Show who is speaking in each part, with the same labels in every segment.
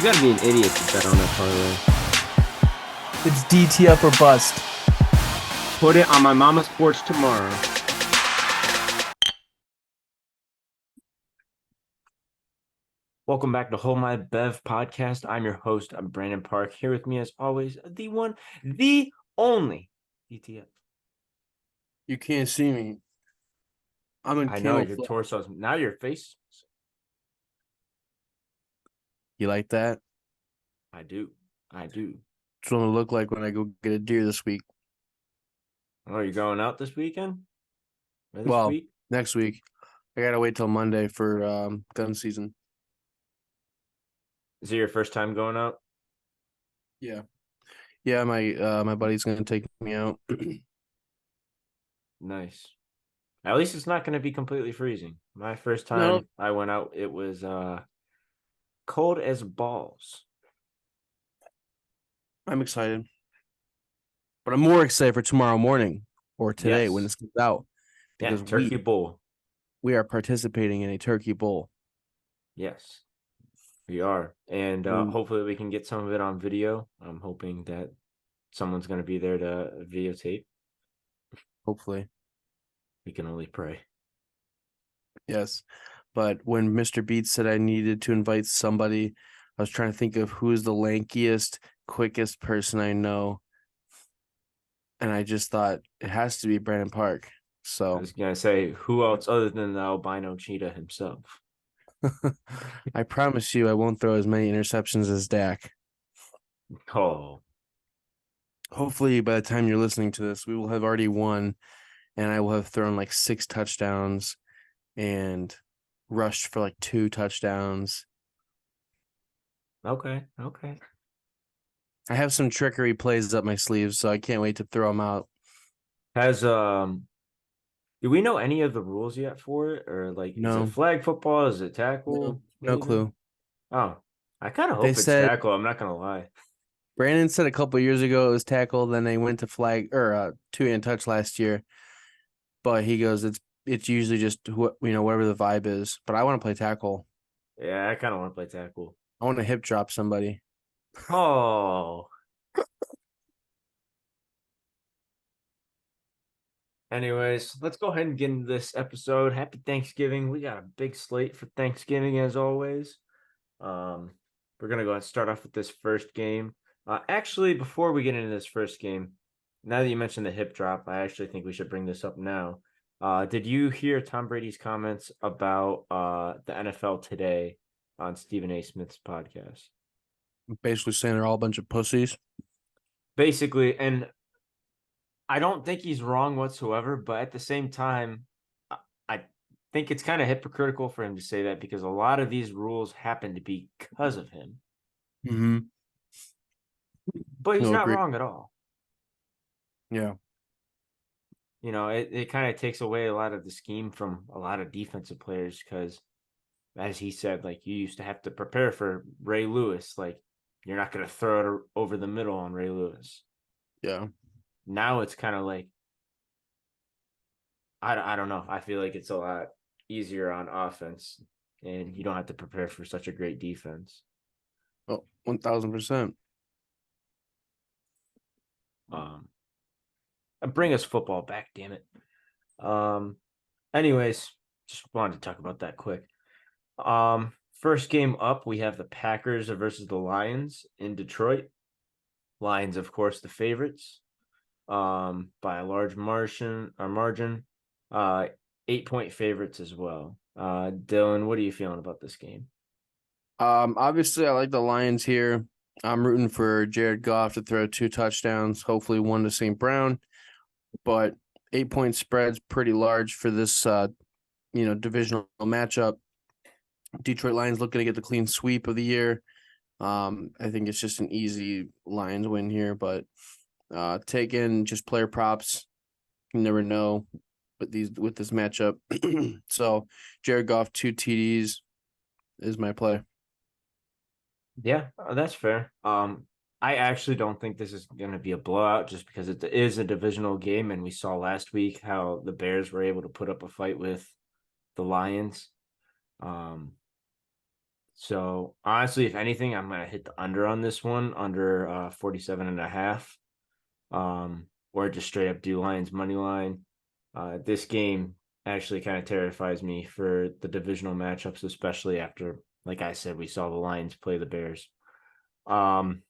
Speaker 1: gotta be an idiot to bet on that parlay.
Speaker 2: It's DTF or bust.
Speaker 1: Put it on my mama's porch tomorrow. Welcome back to Hold My Bev podcast. I'm your host. I'm Brandon Park. Here with me, as always, the one, the only DTF.
Speaker 2: You can't see me. I'm in
Speaker 1: I know your
Speaker 2: camouflage.
Speaker 1: torso's now your face.
Speaker 2: You like that?
Speaker 1: I do.
Speaker 2: That's what I look like when I go get a deer this week.
Speaker 1: Oh, you're going out this weekend? Or this
Speaker 2: Well,
Speaker 1: week?
Speaker 2: next week. I gotta wait till Monday for gun season.
Speaker 1: Is it your first time going out?
Speaker 2: Yeah. Yeah, my buddy's gonna take me out.
Speaker 1: Nice. At least it's not going to be completely freezing. My first
Speaker 2: No,
Speaker 1: time I went out, it was cold as balls.
Speaker 2: I'm excited. But I'm more excited for tomorrow morning or today when
Speaker 1: Yes.
Speaker 2: this comes out.
Speaker 1: Yeah,
Speaker 2: Because
Speaker 1: turkey bowl.
Speaker 2: we are participating in a turkey bowl.
Speaker 1: Yes, we are. And
Speaker 2: Mm.
Speaker 1: hopefully we can get some of it on video. I'm hoping that someone's going to be there to videotape.
Speaker 2: Hopefully.
Speaker 1: We can only pray.
Speaker 2: Yes. But when Mr. Beats said I needed to invite somebody, I was trying to think of who is the lankiest, quickest person I know. And I just thought it has to be Brandon Park.
Speaker 1: I
Speaker 2: So
Speaker 1: was going to say, who else other than the albino cheetah himself?
Speaker 2: I promise you I won't throw as many interceptions as Dak.
Speaker 1: Oh,
Speaker 2: Hopefully by the time you're listening to this, we will have already won and I will have thrown like 6 touchdowns and rushed for like 2 touchdowns.
Speaker 1: okay.
Speaker 2: I have some trickery plays up my sleeves, so I can't wait to throw them out.
Speaker 1: Has do we know any of the rules yet for it? Or like, is it
Speaker 2: No,
Speaker 1: flag football? Is it tackle?
Speaker 2: no
Speaker 1: Maybe.
Speaker 2: clue.
Speaker 1: Oh, I kind of
Speaker 2: They
Speaker 1: hope it's
Speaker 2: said
Speaker 1: tackle. I'm not gonna lie.
Speaker 2: Brandon said a couple of years ago it was tackle, then they went to flag or 2-hand touch last year. But he goes, it's usually just whatever the vibe is. But I want to play tackle.
Speaker 1: Yeah, I kind of want to play tackle.
Speaker 2: I want to hip drop somebody.
Speaker 1: Oh. Anyways, let's go ahead and get into this episode. Happy Thanksgiving. We got a big slate for Thanksgiving as always. We're gonna go ahead and start off with this first game. Actually, before we get into this first game, now that you mentioned the hip drop, I actually think we should bring this up now. Did you hear Tom Brady's comments about the NFL today on Stephen A. Smith's podcast?
Speaker 2: Basically saying they're all a bunch of pussies.
Speaker 1: Basically, and I don't think he's wrong whatsoever, but at the same time, I think it's kind of hypocritical for him to say that because a lot of these rules happen to be because of him.
Speaker 2: Mm-hmm.
Speaker 1: But he's
Speaker 2: No,
Speaker 1: not
Speaker 2: agree.
Speaker 1: wrong at all.
Speaker 2: Yeah.
Speaker 1: You know, it kind of takes away a lot of the scheme from a lot of defensive players because, as he said, like you used to have to prepare for Ray Lewis. Like you're not going to throw it over the middle on Ray Lewis.
Speaker 2: Yeah.
Speaker 1: Now it's kind of like, I don't know. I feel like it's a lot easier on offense and you don't have to prepare for such a great defense.
Speaker 2: Oh, 1,000%.
Speaker 1: Bring us football back, damn it. Anyways, just wanted to talk about that quick. First game up, we have the Packers versus the Lions in Detroit. Lions, of course, the favorites. By a large margin. 8-point favorites as well. Dylan, what are you feeling about this game?
Speaker 2: Obviously I like the Lions here. I'm rooting for Jared Goff to throw 2 touchdowns, hopefully 1 to St. Brown. But 8-point spread's pretty large for this divisional matchup. Detroit Lions looking to get the clean sweep of the year. I think it's just an easy Lions win here, but taking just player props, you never know with this matchup. So Jared Goff 2 TDs is my play.
Speaker 1: Yeah, that's fair. I actually don't think this is going to be a blowout just because it is a divisional game, and we saw last week how the Bears were able to put up a fight with the Lions. So honestly, if anything, I'm gonna hit the under on this one, under 47.5. Or just straight up do Lions money line. This game actually kind of terrifies me for the divisional matchups, especially after, like I said, we saw the Lions play the Bears. Um,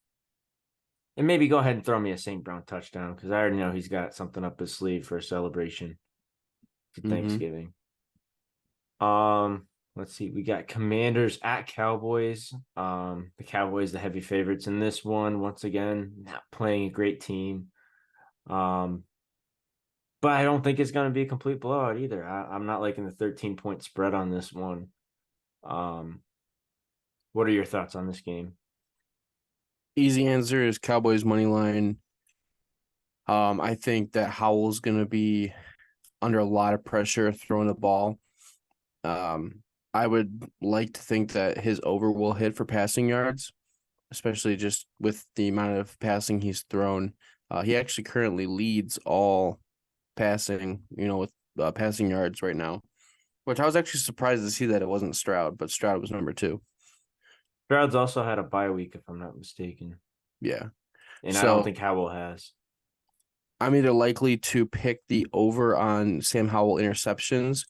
Speaker 1: and maybe go ahead and throw me a St. Brown touchdown because I already know he's got something up his sleeve for a celebration for
Speaker 2: Mm-hmm.
Speaker 1: Thanksgiving. Um, let's see. We got Commanders at Cowboys. The Cowboys, the heavy favorites in this one. Once again, not playing a great team. Um, but I don't think it's going to be a complete blowout either. I'm not liking the 13-point spread on this one. Um, what are your thoughts on this game?
Speaker 2: Easy answer is Cowboys money line. I think that Howell's gonna be under a lot of pressure throwing the ball. Um, I would like to think that his over will hit for passing yards, especially just with the amount of passing he's thrown. He actually currently leads all passing, with passing yards right now, which I was actually surprised to see that it wasn't Stroud, but Stroud was number two.
Speaker 1: Stroud's also had a bye week, if I'm not mistaken,
Speaker 2: Yeah.
Speaker 1: and I don't
Speaker 2: So
Speaker 1: think Howell has.
Speaker 2: I'm either likely to pick the over on Sam Howell interceptions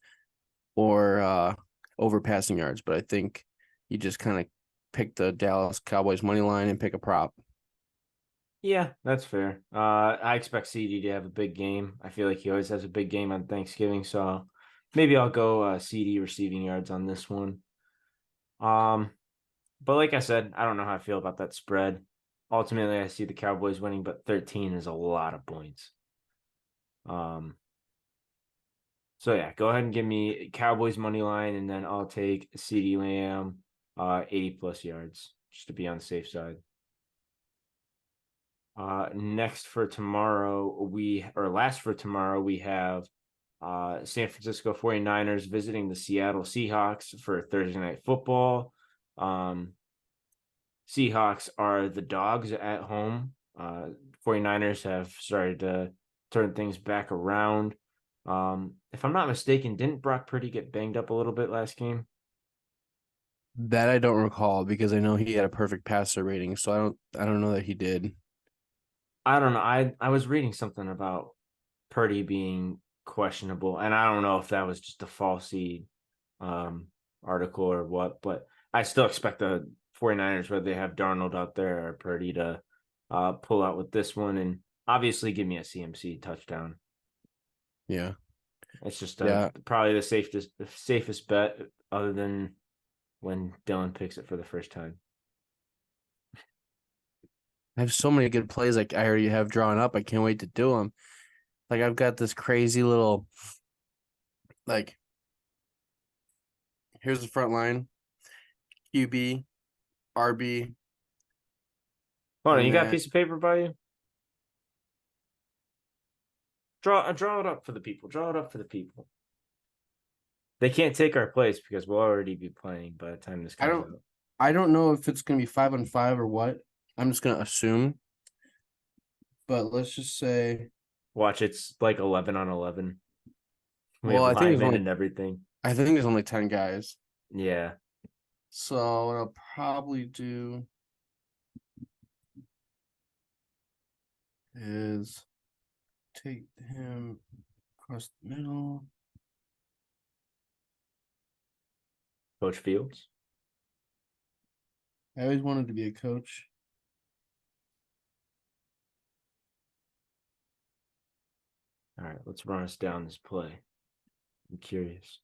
Speaker 2: or over passing yards, but I think you just kind of pick the Dallas Cowboys money line and pick a prop.
Speaker 1: Yeah, that's fair. I expect CD to have a big game. I feel like he always has a big game on Thanksgiving, so maybe I'll go CD receiving yards on this one. Um, but like I said, I don't know how I feel about that spread. Ultimately, I see the Cowboys winning, but 13 is a lot of points. Um, so yeah, go ahead and give me Cowboys money line, and then I'll take CD Lamb, 80 plus yards, just to be on the safe side. Next for tomorrow, last for tomorrow, we have San Francisco 49ers visiting the Seattle Seahawks for Thursday night football. Seahawks are the dogs at home. 49ers have started to turn things back around. If I'm not mistaken, didn't Brock Purdy get banged up a little bit last game?
Speaker 2: That I don't recall because I know he had a perfect passer rating, so I don't know that he did.
Speaker 1: I don't know. I was reading something about Purdy being questionable, and I don't know if that was just a false seed um, article or what, but I still expect the 49ers, whether they have Darnold out there or Purdy, to pull out with this one and obviously give me a CMC touchdown.
Speaker 2: Yeah.
Speaker 1: It's just
Speaker 2: Yeah.
Speaker 1: probably the safest bet other than when Dylan picks it for the first time.
Speaker 2: I have so many good plays like I already have drawn up. I can't wait to do them. Like I've got this crazy little like here's the front line, QB, RB,
Speaker 1: Hold on,
Speaker 2: and
Speaker 1: you got a
Speaker 2: then
Speaker 1: piece of paper by you? Draw it up for the people. Draw it up for the people. They can't take our place because we'll already be playing by the time this
Speaker 2: I
Speaker 1: comes
Speaker 2: don't
Speaker 1: out.
Speaker 2: I don't know if it's gonna be 5-on-5 or what. I'm just gonna assume, but let's just say
Speaker 1: Watch, it's like 11 on 11. We
Speaker 2: well,
Speaker 1: have
Speaker 2: I think there's
Speaker 1: linemen
Speaker 2: only
Speaker 1: and everything.
Speaker 2: I think there's only 10 guys.
Speaker 1: Yeah.
Speaker 2: So what I'll probably do is take him across the middle.
Speaker 1: Coach Fields.
Speaker 2: I always wanted to be a coach.
Speaker 1: All right, let's run us down this play. I'm curious.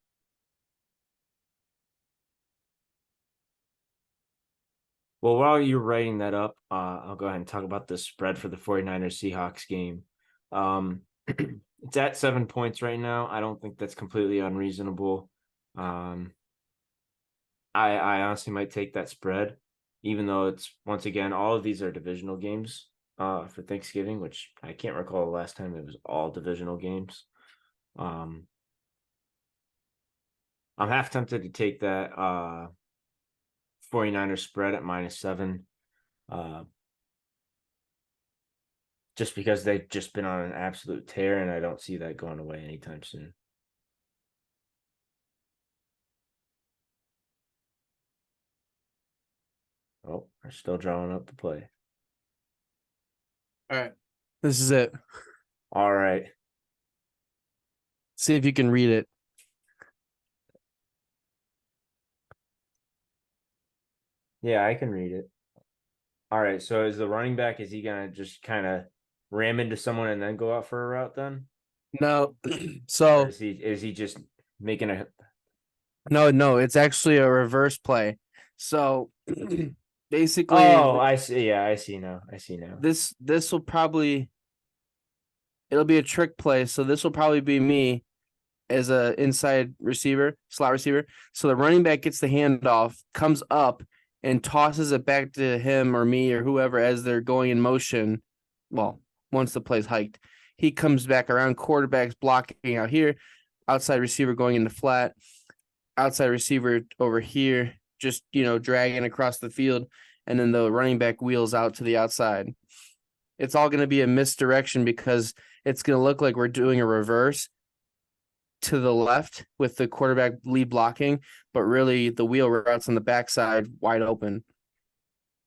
Speaker 1: Well, while you're writing that up, I'll go ahead and talk about the spread for the 49ers Seahawks game. It's at 7 points right now. I don't think that's completely unreasonable. Um, I honestly might take that spread, even though it's once again all of these are divisional games for Thanksgiving, which I can't recall the last time it was all divisional games. Um, I'm half tempted to take that 49ers spread at -7. Uh, just because they've just been on an absolute tear, and I don't see that going away anytime soon. Oh, we're still drawing up the play.
Speaker 2: All right. This is it.
Speaker 1: All right.
Speaker 2: See if you can read it.
Speaker 1: Yeah, I can read it. All right. So is the running back, is he gonna just kind of ram into someone and then go out for a route then?
Speaker 2: No.
Speaker 1: Or
Speaker 2: So
Speaker 1: is he just making a
Speaker 2: no, it's actually a reverse play. So basically
Speaker 1: Oh, I see. Yeah, I see now. I see now.
Speaker 2: this will probably it'll be a trick play. So this will probably be me as a inside receiver, slot receiver. So the running back gets the handoff, comes up and tosses it back to him or me or whoever as they're going in motion. Well, once the play's hiked, he comes back around, quarterback's blocking out here, outside receiver going into flat, outside receiver over here, just dragging across the field, and then the running back wheels out to the outside. It's all going to be a misdirection because it's going to look like we're doing a reverse to the left with the quarterback lead blocking, but really the wheel routes on the backside wide open.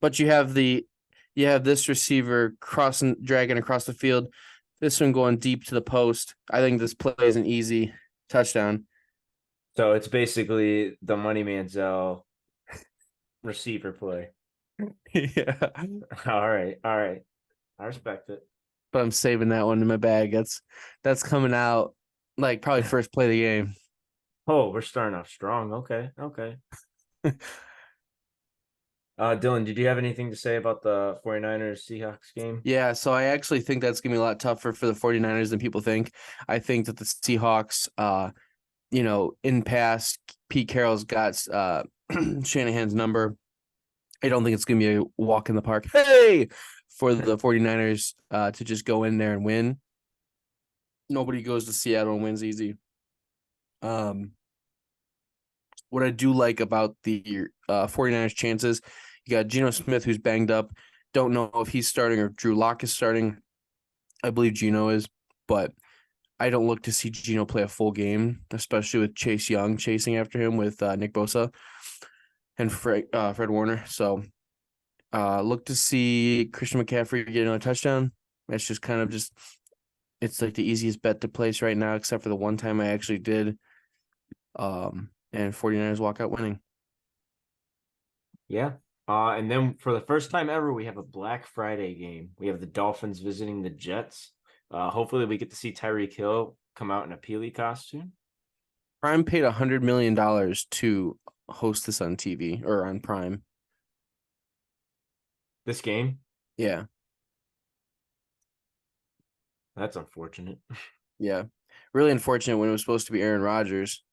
Speaker 2: But you have this receiver dragging across the field, this one going deep to the post. I think this play is an easy touchdown.
Speaker 1: So it's basically the Money Manziel receiver play.
Speaker 2: Yeah.
Speaker 1: All right. All right. I respect it.
Speaker 2: But I'm saving that one in my bag. That's coming out like probably first play of the game.
Speaker 1: Oh, we're starting off strong. Okay. Okay. Dylan, did you have anything to say about the 49ers Seahawks game?
Speaker 2: Yeah, so I actually think that's gonna be a lot tougher for the 49ers than people think. I think that the Seahawks, in past, Pete Carroll's got Shanahan's number. I don't think it's gonna be a walk in the park. Hey, for the 49ers to just go in there and win. Nobody goes to Seattle and wins easy. What I do like about the 49ers chances, you got Geno Smith who's banged up. Don't know if he's starting or Drew Lock is starting. I believe Geno is, but I don't look to see Geno play a full game, especially with Chase Young chasing after him with Nick Bosa and Fred Warner. So look to see Christian McCaffrey get another touchdown. That's just kind of it's like the easiest bet to place right now, except for the one time I actually did. And 49ers walk out winning.
Speaker 1: Yeah. And then for the first time ever, we have a Black Friday game. We have the Dolphins visiting the Jets. Hopefully we get to see Tyreek Hill come out in a Peely costume.
Speaker 2: Prime paid $100 million to host this on TV or on Prime.
Speaker 1: This game,
Speaker 2: Yeah.
Speaker 1: that's unfortunate.
Speaker 2: Yeah. Really unfortunate when it was supposed to be Aaron Rodgers.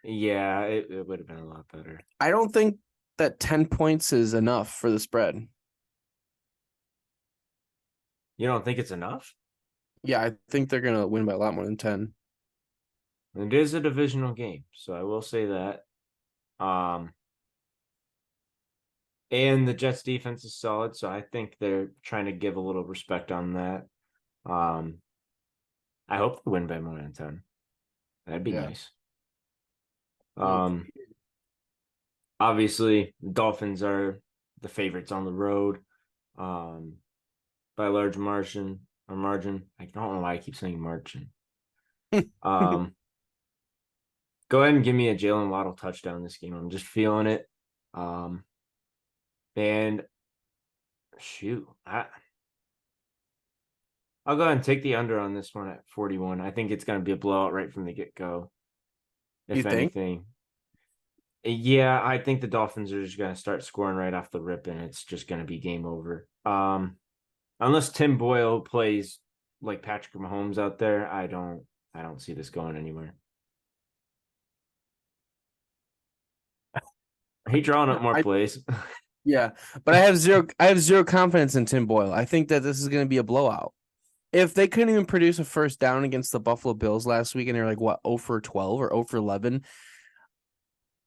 Speaker 1: Yeah, it would have been a lot better.
Speaker 2: I don't think that 10 points is enough for the spread.
Speaker 1: You don't think it's enough?
Speaker 2: Yeah, I think they're going to win by a lot more than 10.
Speaker 1: It is a divisional game, so I will say that. And the Jets defense is solid, so I think they're trying to give a little respect on that. I hope they win by more than 10. That'd be
Speaker 2: Yeah.
Speaker 1: nice. Obviously, the Dolphins are the favorites on the road. By a large margin or margin. I don't know why I keep saying margin. Go ahead and give me a Jalen Waddle touchdown this game. I'm just feeling it. And shoot, I'll go ahead and take the under on this one at 41. I think it's going to be a blowout right from the get-go.
Speaker 2: You
Speaker 1: If
Speaker 2: think?
Speaker 1: anything. Yeah, I think the Dolphins are just going to start scoring right off the rip, and it's just going to be game over. Unless Tim Boyle plays like Patrick Mahomes out there, I don't see this going anywhere. He drawing up more plays.
Speaker 2: Yeah, but I have zero confidence in Tim Boyle. I think that this is going to be a blowout. If they couldn't even produce a first down against the Buffalo Bills last week and they're like what 0 for 12 or 0 for 11,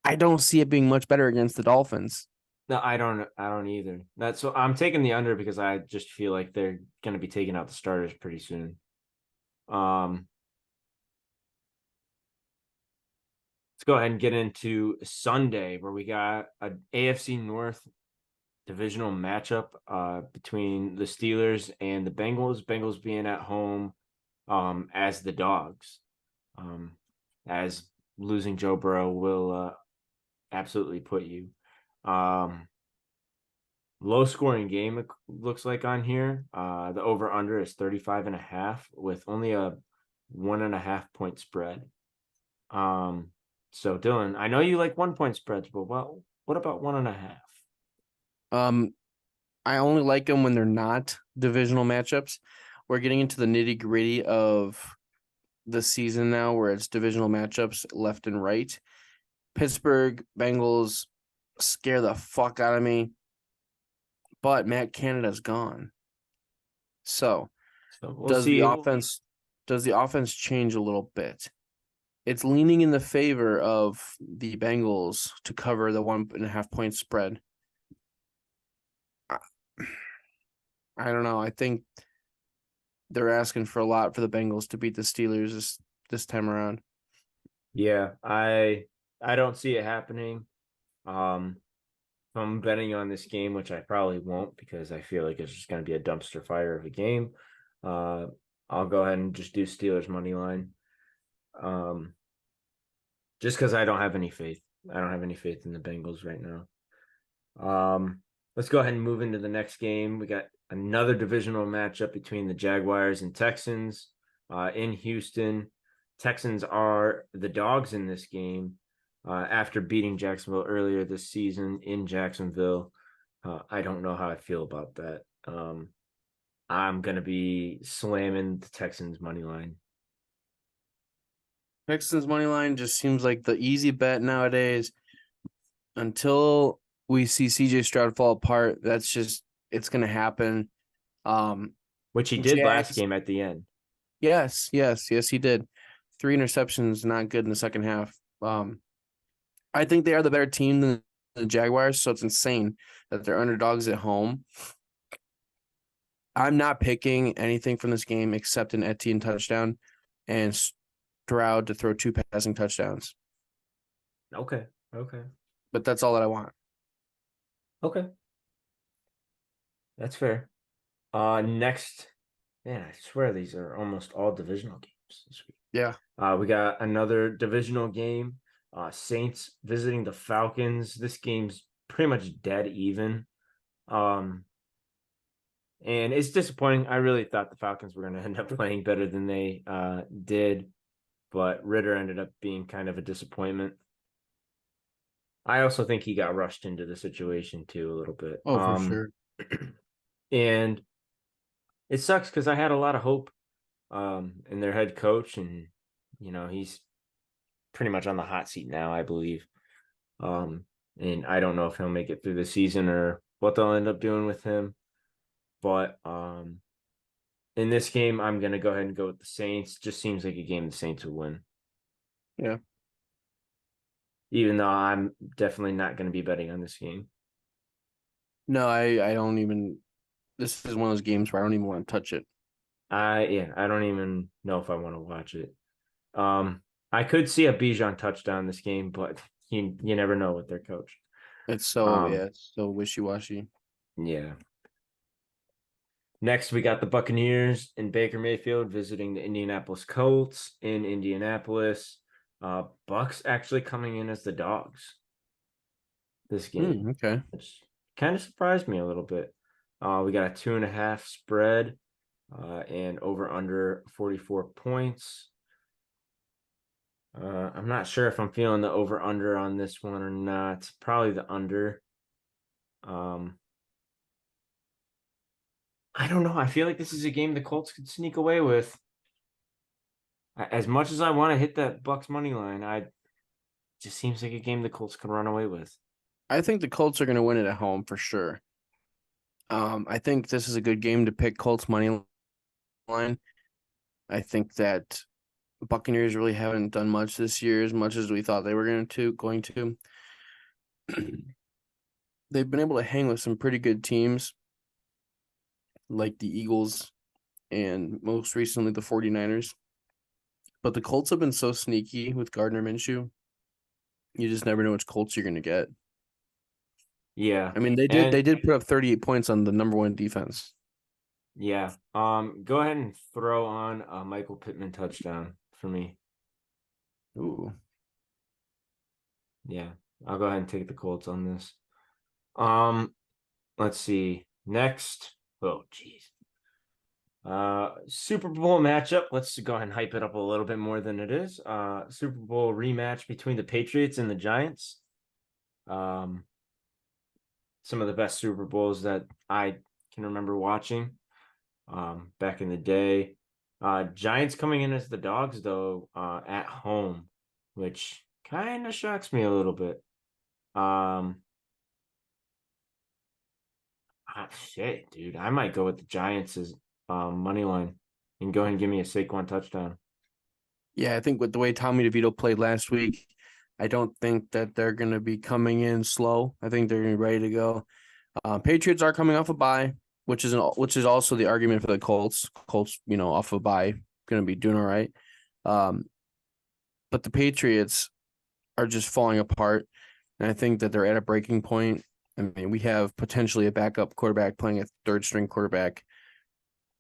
Speaker 2: I don't see it being much better against the Dolphins.
Speaker 1: No, I don't either. That's what I'm taking the under because I just feel like they're going to be taking out the starters pretty soon. Let's go ahead and get into Sunday where we got a AFC North divisional matchup between the Steelers and the Bengals. Bengals being at home as the dogs, as losing Joe Burrow will absolutely put you. Low scoring game, it looks like on here. The over under is 35.5 with only a 1.5 point spread. So Dylan, I know you like 1 point spreads, but well, what about 1.5?
Speaker 2: Um, I only like them when they're not divisional matchups. We're getting into the nitty gritty of the season now, where it's divisional matchups left and right. Pittsburgh Bengals scare the fuck out of me, but Matt Canada's gone. So
Speaker 1: So we'll
Speaker 2: does
Speaker 1: see.
Speaker 2: the offense change a little bit? It's leaning in the favor of the Bengals to cover the 1.5 point spread. I don't know. I think they're asking for a lot for the Bengals to beat the Steelers this time around.
Speaker 1: Yeah, I don't see it happening. Um, if I'm betting on this game, which I probably won't because I feel like it's just going to be a dumpster fire of a game. Uh, I'll go ahead and just do Steelers money line. Just because I don't have any faith. I don't have any faith in the Bengals right now. Let's go ahead and move into the next game. We got another divisional matchup between the Jaguars and Texans in Houston. Texans are the dogs in this game after beating Jacksonville earlier this season in Jacksonville. I don't know how I feel about that. I'm going to be slamming the Texans money line.
Speaker 2: Texans money line just seems like the easy bet nowadays. Until we see CJ Stroud fall apart, it's gonna happen.
Speaker 1: Which he did last
Speaker 2: Jags,
Speaker 1: game at the end.
Speaker 2: yes, he did. 3 interceptions, not good in the second half. I think they are the better team than the Jaguars, so it's insane that they're underdogs at home. I'm not picking anything from this game except an Etienne touchdown and Stroud to throw 2 passing touchdowns.
Speaker 1: Okay.
Speaker 2: But that's all that I want.
Speaker 1: Okay. That's fair. Next, man, I swear these are almost all divisional games this week.
Speaker 2: Yeah.
Speaker 1: We got another divisional game. Saints visiting the Falcons. This game's pretty much dead even. And it's disappointing. I really thought the Falcons were going to end up playing better than they did, but Ritter ended up being kind of a disappointment. I also think he got rushed into the situation too a little bit.
Speaker 2: Oh, for sure.
Speaker 1: And it sucks because I had a lot of hope in their head coach, and he's pretty much on the hot seat now, I believe. And I don't know if he'll make it through the season or what they'll end up doing with him. But in this game, I'm gonna go ahead and go with the Saints. Just seems like a game the Saints will win.
Speaker 2: Yeah.
Speaker 1: Even though I'm definitely not going to be betting on this game.
Speaker 2: No, I don't even. This is one of those games where I don't even want to touch it.
Speaker 1: I don't even know if I want to watch it. I could see a Bijan touchdown this game, but you never know with their coach.
Speaker 2: It's so wishy-washy.
Speaker 1: Yeah. Next, we got the Buccaneers and Baker Mayfield visiting the Indianapolis Colts in Indianapolis. Bucks actually coming in as the dogs this game.
Speaker 2: Okay.
Speaker 1: Which kind of surprised me a little bit. We got a 2.5 spread and over under 44 points. I'm not sure if I'm feeling the over under on this one or not. Probably the under. I don't know. I feel like this is a game the Colts could sneak away with. As much as I want to hit that Bucks money line, I just seems like a game the Colts could run away with.
Speaker 2: I think the Colts are going to win it at home for sure. I think this is a good game to pick Colts money line. I think that Buccaneers really haven't done much this year as much as we thought they were going to. They've been able to hang with some pretty good teams like the Eagles and most recently the 49ers. But the Colts have been so sneaky with Gardner Minshew. You just never know which Colts you're going to get.
Speaker 1: Yeah.
Speaker 2: I mean, they did
Speaker 1: And
Speaker 2: put up 38 points on the number one defense.
Speaker 1: yeah. Go ahead and throw on a Michael Pittman touchdown for me.
Speaker 2: Ooh.
Speaker 1: Yeah. I'll go ahead and take the Colts on this. Um, let's see. Next. Oh, geez. Super Bowl matchup. Let's go ahead and hype it up a little bit more than it is. Super Bowl rematch between the Patriots and the Giants. Um, some of the best Super Bowls that I can remember watching back in the day. Giants coming in as the dogs though at home, which kind of shocks me a little bit. Um, Shit, dude, I might go with the Giants as money line and go ahead and give me a Saquon touchdown.
Speaker 2: Yeah, I think with the way Tommy DeVito played last week, I don't think that they're going to be coming in slow. I think they're going to be ready to go. Patriots are coming off a bye, which is also the argument for the Colts. Colts, off a bye, going to be doing all right. Um, but the Patriots are just falling apart, and I think that they're at a breaking point. I mean, we have potentially a backup quarterback playing a third string quarterback,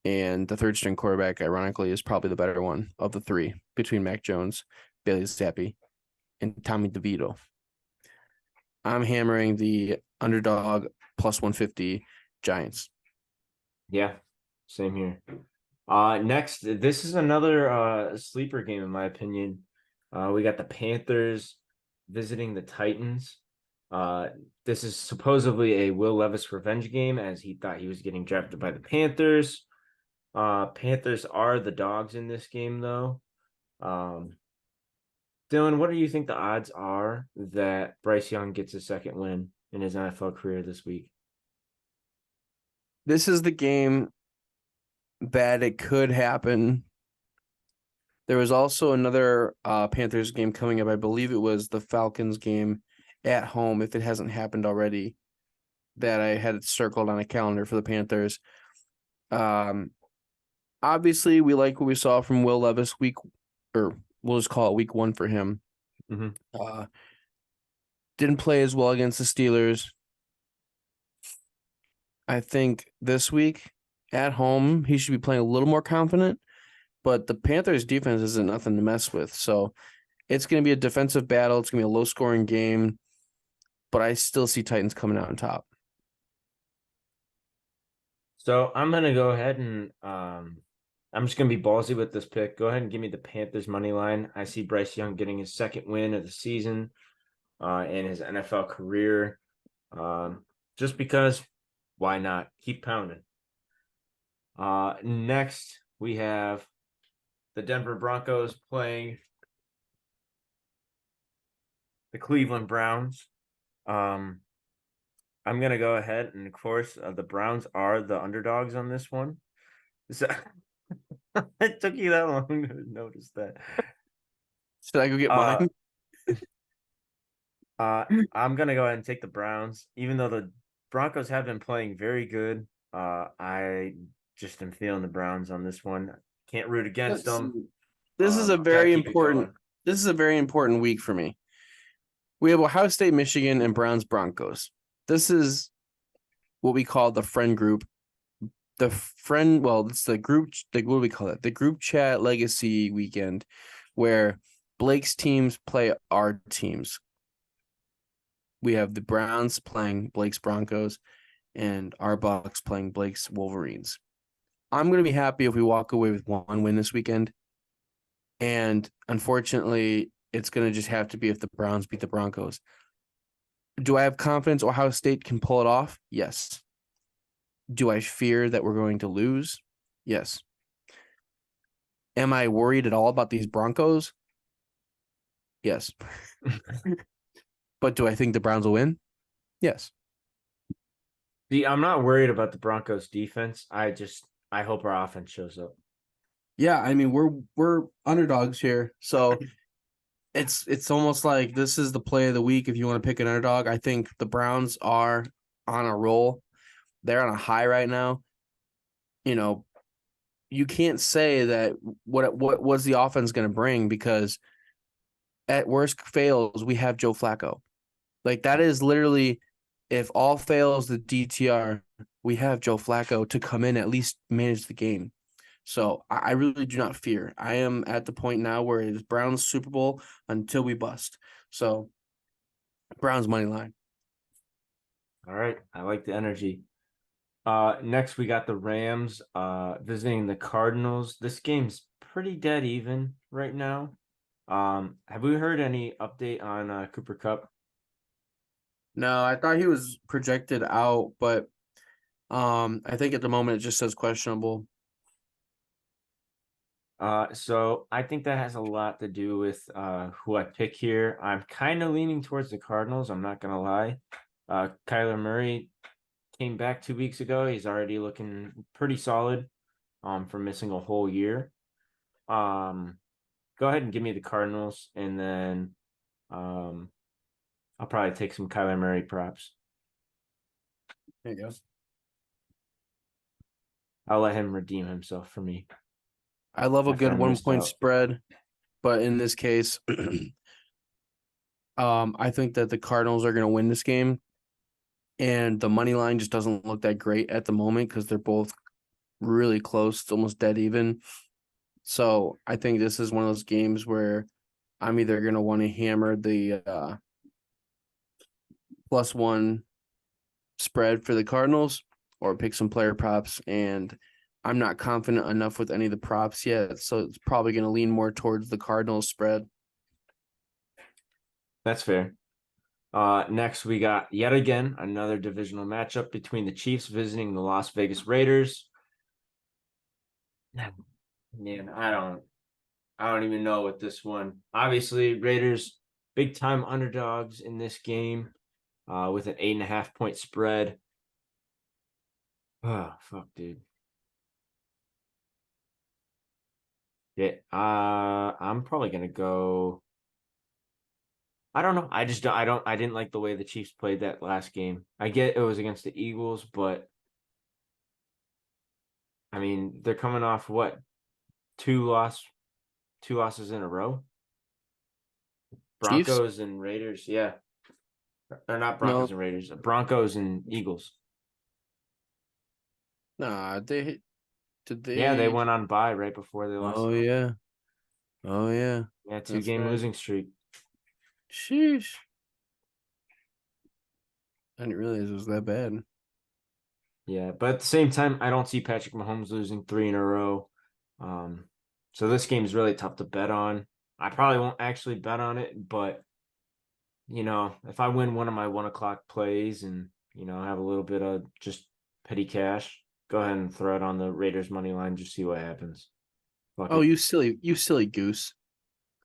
Speaker 2: and the third string quarterback, ironically, is probably the better one of the three between Mac Jones, Bailey Zappi, and Tommy DeVito. I'm hammering the underdog plus 150 Giants.
Speaker 1: Yeah, same here. Next, this is another sleeper game in my opinion. We got the Panthers visiting the Titans. Uh, this is supposedly a Will Levis revenge game as he thought he was getting drafted by the Panthers. Panthers are the dogs in this game though. Um, Dylan, what do you think the odds are that Bryce Young gets a second win in his NFL career this week?
Speaker 2: This is the game that it could happen. There was also another Panthers game coming up. I believe it was the Falcons game at home, if it hasn't happened already, that I had circled on a calendar for the Panthers. Obviously, we like what we saw from Will Levis or we'll just call it week one for him.
Speaker 1: Mm-hmm.
Speaker 2: Didn't play as well against the Steelers. I think this week at home, he should be playing a little more confident, but the Panthers defense isn't nothing to mess with. So it's going to be a defensive battle. It's going to be a low scoring game, but I still see Titans coming out on top.
Speaker 1: So I'm gonna go ahead and I'm just gonna be ballsy with this pick. Go ahead and give me the Panthers money line. I see Bryce Young getting his second win of the season in his NFL career. Just because why not? Keep pounding. Next we have the Denver Broncos playing the Cleveland Browns. Um, I'm gonna go ahead and of course the Browns are the underdogs on this one. So it took you that long to notice that.
Speaker 2: Should I go get
Speaker 1: Uh,
Speaker 2: mine?
Speaker 1: I'm gonna go ahead and take the Browns, even though the Broncos have been playing very good. I just am feeling the Browns on this one. Can't root against
Speaker 2: Let's
Speaker 1: them.
Speaker 2: see. This is a
Speaker 1: Gotta
Speaker 2: very
Speaker 1: keep it
Speaker 2: important.
Speaker 1: going.
Speaker 2: This is a very important week for me. We have Ohio State, Michigan, and Browns Broncos. This is what we call the friend group. It's the group. What do we call it? The group chat legacy weekend, where Blake's teams play our teams. We have the Browns playing Blake's Broncos, and our Bucks playing Blake's Wolverines. I'm going to be happy if we walk away with one win this weekend. And unfortunately, it's going to just have to be if the Browns beat the Broncos. Do I have confidence Ohio State can pull it off? Yes. Do I fear that we're going to lose? Yes. Am I worried at all about these Broncos? Yes. But do I think the Browns will win? Yes.
Speaker 1: See, I'm not worried about the Broncos defense. I hope our offense shows up.
Speaker 2: Yeah, I mean we're underdogs here. So it's almost like this is the play of the week if you want to pick an underdog. I think the Browns are on a roll. They're on a high right now. You know, you can't say that what was the offense going to bring because at worst fails we have Joe Flacco. Like that is literally if all fails the DTR, we have Joe Flacco to come in at least manage the game. So I really do not fear. I am at the point now where it is Browns Super Bowl until we bust. So Browns money line.
Speaker 1: All right. I like the energy. Next we got the Rams visiting the Cardinals. This game's pretty dead even right now. Have we heard any update on Cooper Kupp?
Speaker 2: No, I thought he was projected out, but I think at the moment it just says questionable.
Speaker 1: So I think that has a lot to do with who I pick here. I'm kind of leaning towards the Cardinals, I'm not gonna lie. Kyler Murray came back 2 weeks ago. He's already looking pretty solid for missing a whole year. Go ahead and give me the Cardinals, and then I'll probably take some Kyler Murray props.
Speaker 2: There you go.
Speaker 1: I'll let him redeem himself for me
Speaker 2: I love a
Speaker 1: after
Speaker 2: good
Speaker 1: I
Speaker 2: one
Speaker 1: missed
Speaker 2: point
Speaker 1: out.
Speaker 2: spread, but in this case, I think that the Cardinals are going to win this game, and the money line just doesn't look that great at the moment because they're both really close. It's almost dead even. So I think this is one of those games where I'm either going to want to hammer the +1 spread for the Cardinals or pick some player props. And I'm not confident enough with any of the props yet. So it's probably going to lean more towards the Cardinals spread.
Speaker 1: That's fair. Next we got yet again another divisional matchup between the Chiefs visiting the Las Vegas Raiders. Man, I don't even know what this one. Obviously, Raiders big time underdogs in this game, with an 8.5 point spread. Oh fuck, dude. Yeah, I'm probably gonna go. I don't know. I didn't like the way the Chiefs played that last game. I get it was against the Eagles, but I mean they're coming off what, two loss two losses in a row.
Speaker 2: Chiefs?
Speaker 1: Broncos and Raiders, yeah. Or not
Speaker 2: No,
Speaker 1: Broncos and Raiders, Broncos and Eagles.
Speaker 2: nah, did
Speaker 1: Yeah, they
Speaker 2: they?
Speaker 1: went on bye right before they lost
Speaker 2: Oh,
Speaker 1: to them.
Speaker 2: yeah. Oh, yeah.
Speaker 1: Yeah, two
Speaker 2: That's
Speaker 1: game
Speaker 2: right.
Speaker 1: losing streak.
Speaker 2: Sheesh. I didn't realize it was that bad.
Speaker 1: Yeah, but at the same time, I don't see Patrick Mahomes losing three in a row. So this game is really tough to bet on. I probably won't actually bet on it, but if I win one of my 1 o'clock plays and have a little bit of just petty cash, go ahead and throw it on the Raiders money line. Just see what happens. Fuck
Speaker 2: Oh,
Speaker 1: it.
Speaker 2: you silly goose.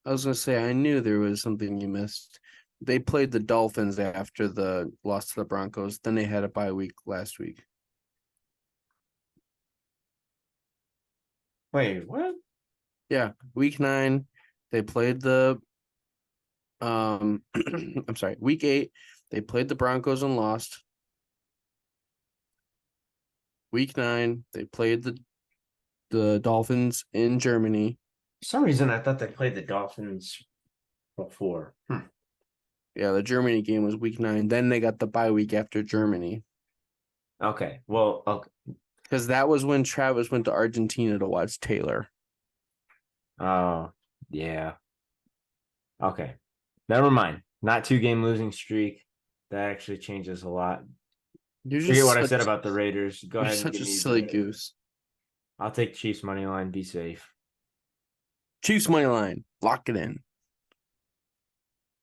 Speaker 2: I was gonna say I knew there was something you missed. They played the Dolphins after the loss to the Broncos. Then they had a bye week last week.
Speaker 1: Wait, what?
Speaker 2: Yeah, week 9, they played the I'm sorry, week 8, they played the Broncos and lost. Week 9, they played the Dolphins in Germany.
Speaker 1: For some reason, I thought they played the Dolphins before.
Speaker 2: Yeah, the Germany game was week 9. Then they got the bye week after Germany.
Speaker 1: Okay. Well, okay.
Speaker 2: Because that was when Travis went to Argentina to watch Taylor.
Speaker 1: Oh, yeah. Okay. Never mind. Not 2 game losing streak. That actually changes a lot.
Speaker 2: You're
Speaker 1: Forget
Speaker 2: just
Speaker 1: what I
Speaker 2: such
Speaker 1: said about the Raiders. Go
Speaker 2: you're
Speaker 1: ahead and
Speaker 2: such
Speaker 1: give
Speaker 2: a
Speaker 1: me
Speaker 2: silly
Speaker 1: the.
Speaker 2: goose.
Speaker 1: I'll take Chiefs money line. Be safe.
Speaker 2: Chiefs money line. Lock it in.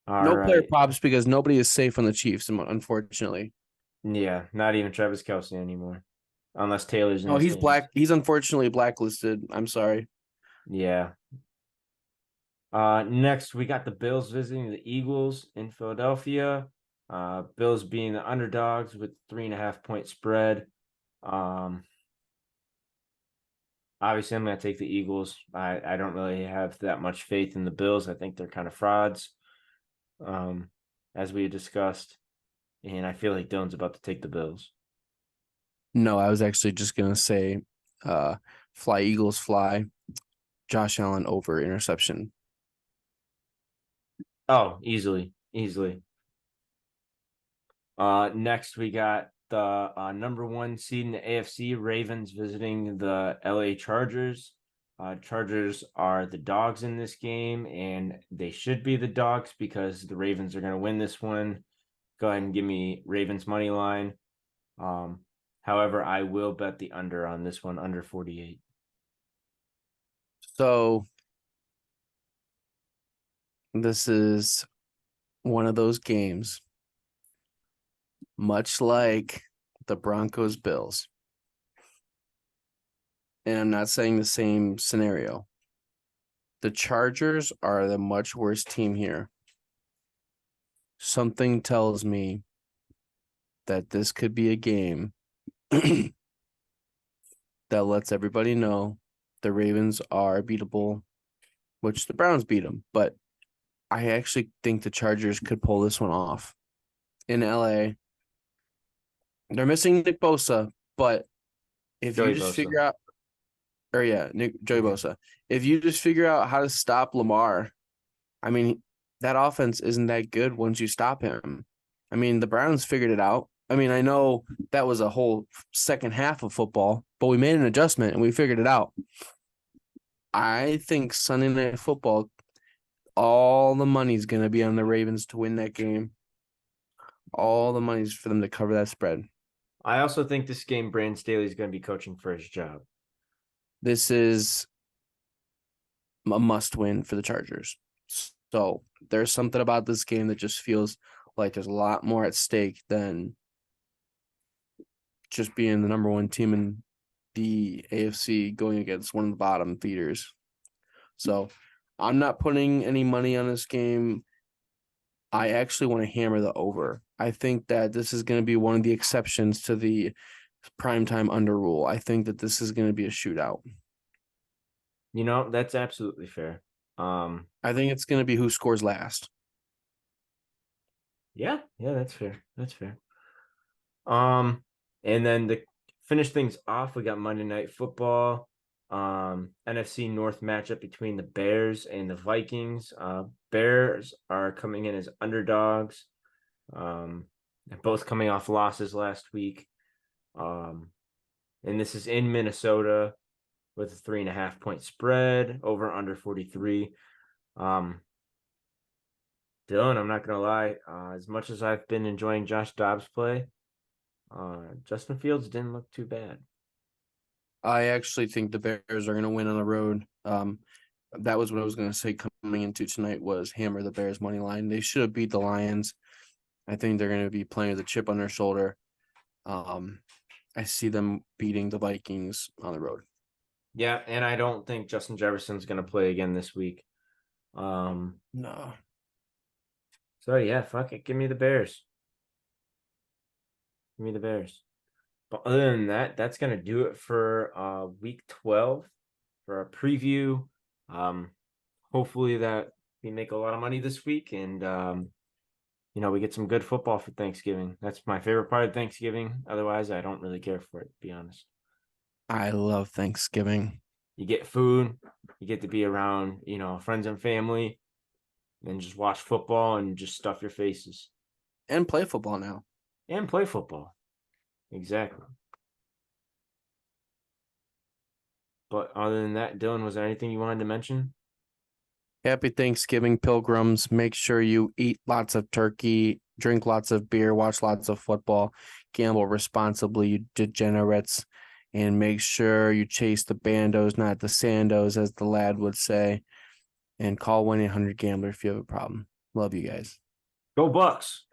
Speaker 1: All
Speaker 2: No player
Speaker 1: right.
Speaker 2: props because nobody is safe on the Chiefs, unfortunately.
Speaker 1: Yeah. Not even Travis Kelce anymore, unless Taylor's in
Speaker 2: Oh,
Speaker 1: his
Speaker 2: he's
Speaker 1: games.
Speaker 2: black. He's unfortunately blacklisted. I'm sorry.
Speaker 1: Yeah. Next we got the Bills visiting the Eagles in Philadelphia. Bills being the underdogs with 3.5 point spread. Um, Obviously, I'm going to take the Eagles. I don't really have that much faith in the Bills. I think they're kind of frauds, um, as we discussed. And I feel like Dylan's about to take the Bills.
Speaker 2: No, I was actually just gonna say, fly Eagles fly. Josh Allen over interception.
Speaker 1: Oh, easily, easily. Next we got the number 1 seed in the AFC, Ravens visiting the LA Chargers. Chargers are the dogs in this game, and they should be the dogs because the Ravens are going to win this one. Go ahead and give me Ravens money line. However, I will bet the under on this one, under 48.
Speaker 2: So this is one of those games, much like the Broncos Bills. And I'm not saying the same scenario. The Chargers are the much worse team here. Something tells me that this could be a game that lets everybody know the Ravens are beatable, which the Browns beat them. But I actually think the Chargers could pull this one off in LA. They're missing Nick Bosa, but if
Speaker 1: Joey
Speaker 2: you just
Speaker 1: Bosa.
Speaker 2: figure out, Joey Bosa, if you just figure out how to stop Lamar, I mean, that offense isn't that good once you stop him. I mean, the Browns figured it out. I mean, I know that was a whole second half of football, but we made an adjustment and we figured it out. I think Sunday Night Football, all the money's going to be on the Ravens to win that game. All the money's for them to cover that spread.
Speaker 1: I also think this game, Brandon Staley is going to be coaching for his job.
Speaker 2: This is a must win for the Chargers. So there's something about this game that just feels like there's a lot more at stake than just being the number 1 team in the AFC going against one of the bottom feeders. So I'm not putting any money on this game. I actually want to hammer the over. I think that this is going to be one of the exceptions to the primetime under rule. I think that this is going to be a shootout.
Speaker 1: That's absolutely fair.
Speaker 2: I think it's going to be who scores last.
Speaker 1: Yeah, that's fair. That's fair. And then to finish things off, we got Monday Night Football. NFC North matchup between the Bears and the Vikings. Bears are coming in as underdogs. They're both coming off losses last week. And this is in Minnesota with a 3.5 point spread, over under 43. Dylan, I'm not gonna lie. As much as I've been enjoying Josh Dobbs' play, Justin Fields didn't look too bad.
Speaker 2: I actually think the Bears are going to win on the road. That was what I was going to say coming into tonight was hammer the Bears money line. They should have beat the Lions. I think they're going to be playing with a chip on their shoulder. I see them beating the Vikings on the road.
Speaker 1: Yeah, and I don't think Justin Jefferson's going to play again this week.
Speaker 2: No.
Speaker 1: So yeah, fuck it. Give me the Bears. Give me the Bears. But other than that, that's gonna do it for week 12 for our preview. Hopefully that we make a lot of money this week and we get some good football for Thanksgiving. That's my favorite part of Thanksgiving. Otherwise, I don't really care for it, to be honest.
Speaker 2: I love Thanksgiving.
Speaker 1: You get food, you get to be around, friends and family, and just watch football and just stuff your faces.
Speaker 2: And play football now.
Speaker 1: And play football. Exactly. But other than that, Dylan, was there anything you wanted to mention?
Speaker 2: Happy Thanksgiving, pilgrims. Make sure you eat lots of turkey, drink lots of beer, watch lots of football, gamble responsibly, you degenerates, and make sure you chase the bandos, not the sandos, as the lad would say, and call 1-800-GAMBLER if you have a problem. Love you guys.
Speaker 1: Go Bucks.